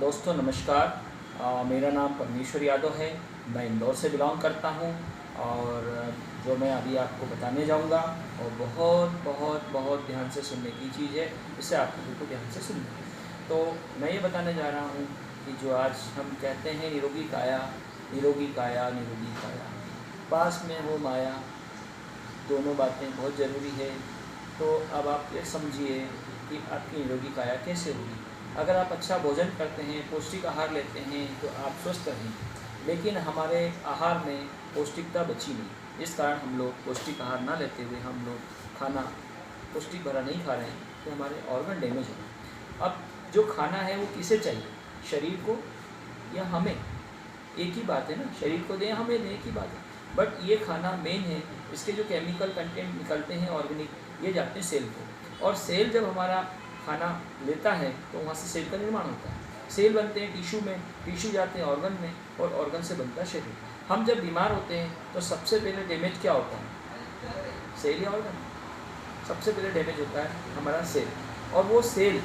दोस्तों नमस्कार। मेरा नाम परमेश्वर यादव है। मैं इंदौर से बिलोंग करता हूँ और जो मैं अभी आपको बताने जाऊँगा और बहुत बहुत बहुत ध्यान से सुनने की चीज़ है। इसे आपको बिल्कुल ध्यान से सुनना है। तो मैं ये बताने जा रहा हूँ कि जो आज हम कहते हैं निरोगी काया, निरोगी काया, निरोगी काया, पास में हो माया, दोनों बातें बहुत ज़रूरी है। तो अब आप ये समझिए कि आपकी निरोगी काया कैसे होगी। अगर आप अच्छा भोजन करते हैं, पौष्टिक आहार लेते हैं तो आप स्वस्थ रहेंगे। लेकिन हमारे आहार में पौष्टिकता बची नहीं, इस कारण हम लोग पौष्टिक आहार ना लेते हुए हम लोग खाना पौष्टिक भरा नहीं खा रहे हैं, तो हमारे ऑर्गन डैमेज हो रहे हैं। अब जो खाना है वो किसे चाहिए, शरीर को या हमें? एक ही बात है ना, शरीर को दें हमें दें, एक ही बात है। बट ये खाना मेन है, इसके जो केमिकल कंटेंट निकलते हैं ऑर्गेनिक, ये जाते हैं सेल को। और सेल जब हमारा खाना लेता है तो वहाँ से सेल का निर्माण होता है। सेल बनते हैं टिश्यू में, टिश्यू जाते हैं ऑर्गन में और ऑर्गन से बनता है शरीर। हम जब बीमार होते हैं तो सबसे पहले डैमेज क्या होता है, सेल या ऑर्गन? सबसे पहले डैमेज होता है हमारा सेल। और वो सेल,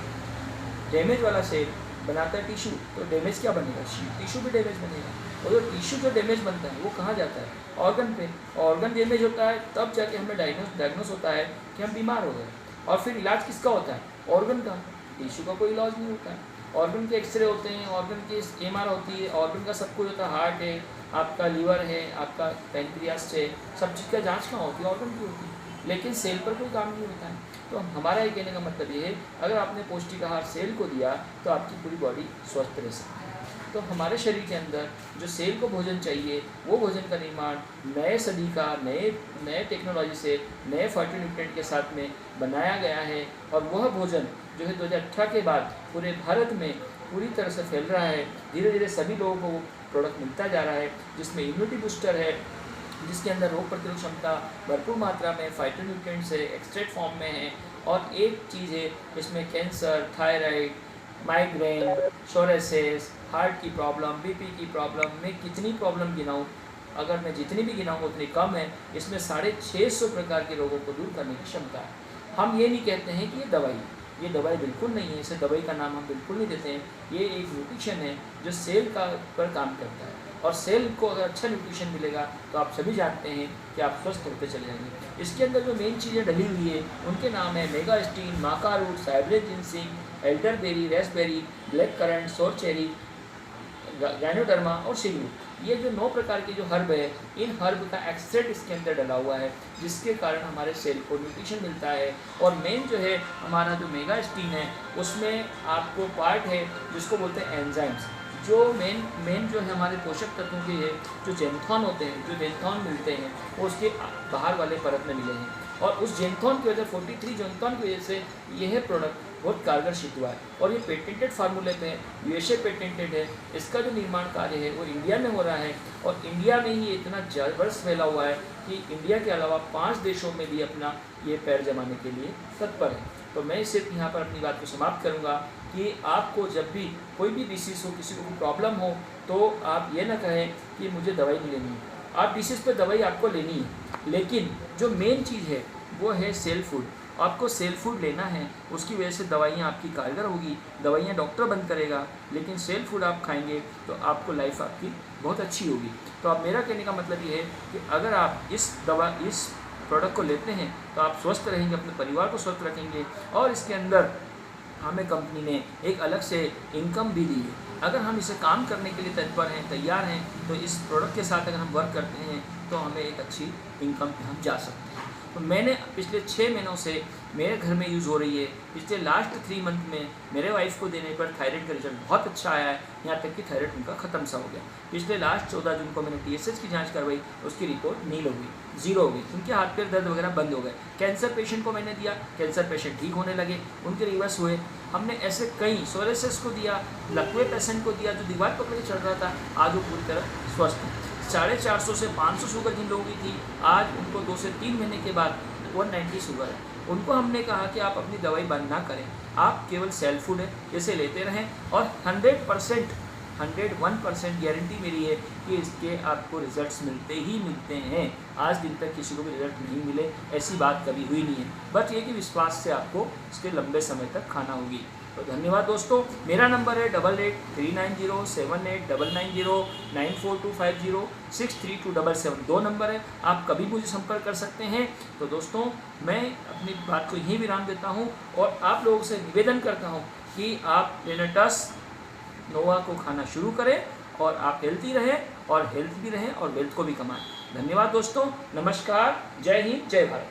डैमेज वाला सेल बनाता है टिश्यू, तो डैमेज क्या बनेगा, टिश्यू भी डैमेज बनेगा। और जो टिश्यू जो डैमेज बनता है वो कहाँ जाता है, ऑर्गन पे। ऑर्गन डैमेज होता है तब जाके हमें डायग्नोस होता है कि हम बीमार हो गए। और फिर इलाज किसका होता है, ऑर्गन का। टिश्यू का कोई इलाज नहीं होता है। ऑर्गन के एक्सरे होते हैं, ऑर्गन की एमआर होती है, ऑर्गन का सब कुछ होता है। हार्ट है, आपका लीवर है, आपका पैंक्रियास है, सब चीज़ का जाँच कहाँ होती है, ऑर्गन की होती है। लेकिन सेल पर कोई काम नहीं होता है। तो हमारा ये कहने का मतलब ये है, अगर आपने पौष्टिक आहार सेल को दिया तो आपकी पूरी बॉडी स्वस्थ रह सकती है। तो हमारे शरीर के अंदर जो सेल को भोजन चाहिए, वो भोजन का निर्माण नए सदी का नए टेक्नोलॉजी से, नए फाइटोन्यूट्रिएंट के साथ में बनाया गया है। और वह भोजन जो है 2018 के बाद पूरे भारत में पूरी तरह से फैल रहा है। धीरे धीरे सभी लोगों को वो प्रोडक्ट मिलता जा रहा है, जिसमें इम्यूनिटी बूस्टर है, जिसके अंदर रोग प्रतिरोधक क्षमता भरपूर मात्रा में, फाइटोन्यूट्रिएंट्स है, एक्सट्रैक्ट फॉर्म में है। और एक चीज़ है, इसमें cancer, thyroid, migraine, psoriasis, heart की प्रॉब्लम, बीपी की प्रॉब्लम, मैं कितनी प्रॉब्लम गिनाऊँ, अगर मैं जितनी भी गिनाऊँ उतनी कम है। इसमें 650 प्रकार के रोगों को दूर करने की क्षमता है। हम ये नहीं कहते हैं कि ये दवाई है, ये दवाई बिल्कुल नहीं है, इसे दवाई का नाम हम बिल्कुल नहीं देते हैं। ये एक न्यूट्रिशन है जो सेल का पर काम करता है। और सेल को अगर अच्छा न्यूट्रिशन मिलेगा तो आप सभी जानते हैं कि आप स्वस्थ होते चले जाएंगे। इसके अंदर जो मेन चीज़ें डली हुई है उनके नाम है मेगास्टीन, माका रूट, साइब्रेट ginseng, elderberry, raspberry, black currant, sour cherry, ganoderma और सिगरूट। ये जो 9 प्रकार के जो हर्ब है, इन हर्ब का एक्सट्रैक्ट इसके अंदर डला हुआ है, जिसके कारण हमारे सेल को न्यूट्रिशन मिलता है। और मेन जो है हमारा जो मेगास्टीन है, उसमें आपको पार्ट है जिसको बोलते हैं एंजाइम्स। जो मेन जो है हमारे पोषक तत्वों के है, जो जेंथॉन होते हैं, जो जेंथॉन मिलते हैं वो उसके बाहर वाले परत में मिले हैं। और उस जेंथॉन की वजह 43 जेंथॉन की वजह से यह प्रोडक्ट बहुत कारगर सिद्ध हुआ है। और ये पेटेंटेड फार्मूले पे है, यूएसए पेटेंटेड है। इसका जो निर्माण कार्य है वो इंडिया में हो रहा है। और इंडिया में ही इतना जबरदस्त फैला हुआ है कि इंडिया के अलावा 5 देशों में भी अपना ये पैर जमाने के लिए तत्पर है। तो मैं सिर्फ यहाँ पर अपनी बात को समाप्त करूँगा कि आपको जब भी कोई भी डिसीज़ हो, किसी को भी प्रॉब्लम हो, तो आप ये ना कहें कि मुझे दवाई नहीं लेनी है। आप डिसीज़ पे दवाई आपको लेनी है, लेकिन जो मेन चीज़ है वो है सेल फूड। आपको सेल फूड लेना है, उसकी वजह से दवाइयाँ आपकी कारगर होगी। दवाइयाँ डॉक्टर बंद करेगा, लेकिन सेल फूड आप खाएंगे तो आपको लाइफ आपकी बहुत अच्छी होगी। तो अब मेरा कहने का मतलब ये है कि अगर आप इस प्रोडक्ट को लेते हैं तो आप स्वस्थ रहेंगे, अपने परिवार को स्वस्थ रखेंगे। और इसके अंदर हमें कंपनी ने एक अलग से इनकम भी दी है। अगर हम इसे काम करने के लिए तत्पर हैं, तैयार हैं, तो इस प्रोडक्ट के साथ अगर हम वर्क करते हैं तो हमें एक अच्छी इनकम पे हम जा सकते हैं। तो मैंने पिछले 6 महीनों से मेरे घर में यूज़ हो रही है। पिछले लास्ट 3 मंथ में मेरे वाइफ को देने पर थायराइड का रिजल्ट बहुत अच्छा आया है, यहाँ तक कि थायराइड उनका ख़त्म सा हो गया। पिछले लास्ट 14 जून को मैंने TSH की जांच करवाई, उसकी रिपोर्ट नील हो गई, 0 हो गई। उनके हाथ पैर दर्द वगैरह बंद हो गए। कैंसर पेशेंट को मैंने दिया, कैंसर पेशेंट ठीक होने लगे, उनके रिवर्स हुए। हमने ऐसे कई, सोरेसिस को दिया, लकवे पेशेंट को दिया जो दीवार पकड़ के चल रहा था, आज वो पूरी तरह स्वस्थ है। 450 से 500 शुगर जिन लोगों की थी, आज उनको 2 से 3 महीने के बाद 190 शुगर है। उनको हमने कहा कि आप अपनी दवाई बंद ना करें, आप केवल सेल फूड है इसे लेते रहें। और 101% गारंटी मेरी है कि इसके आपको रिजल्ट्स मिलते ही मिलते हैं। आज दिन तक किसी को भी रिजल्ट नहीं मिले, ऐसी बात कभी हुई नहीं है। बस ये कि विश्वास से आपको इसके लंबे समय तक खाना होगी। तो धन्यवाद दोस्तों। मेरा नंबर है 883907894250 दो नंबर है, आप कभी मुझे संपर्क कर सकते हैं। तो दोस्तों मैं अपनी बात को यहीं विराम देता हूं और आप लोगों से निवेदन करता हूं कि आप लेनेटस नोवा को खाना शुरू करें और आप हेल्थी रहें और हेल्थ भी रहें और वेल्थ को भी कमाएं। धन्यवाद दोस्तों, नमस्कार, जय हिंद, जय भारत।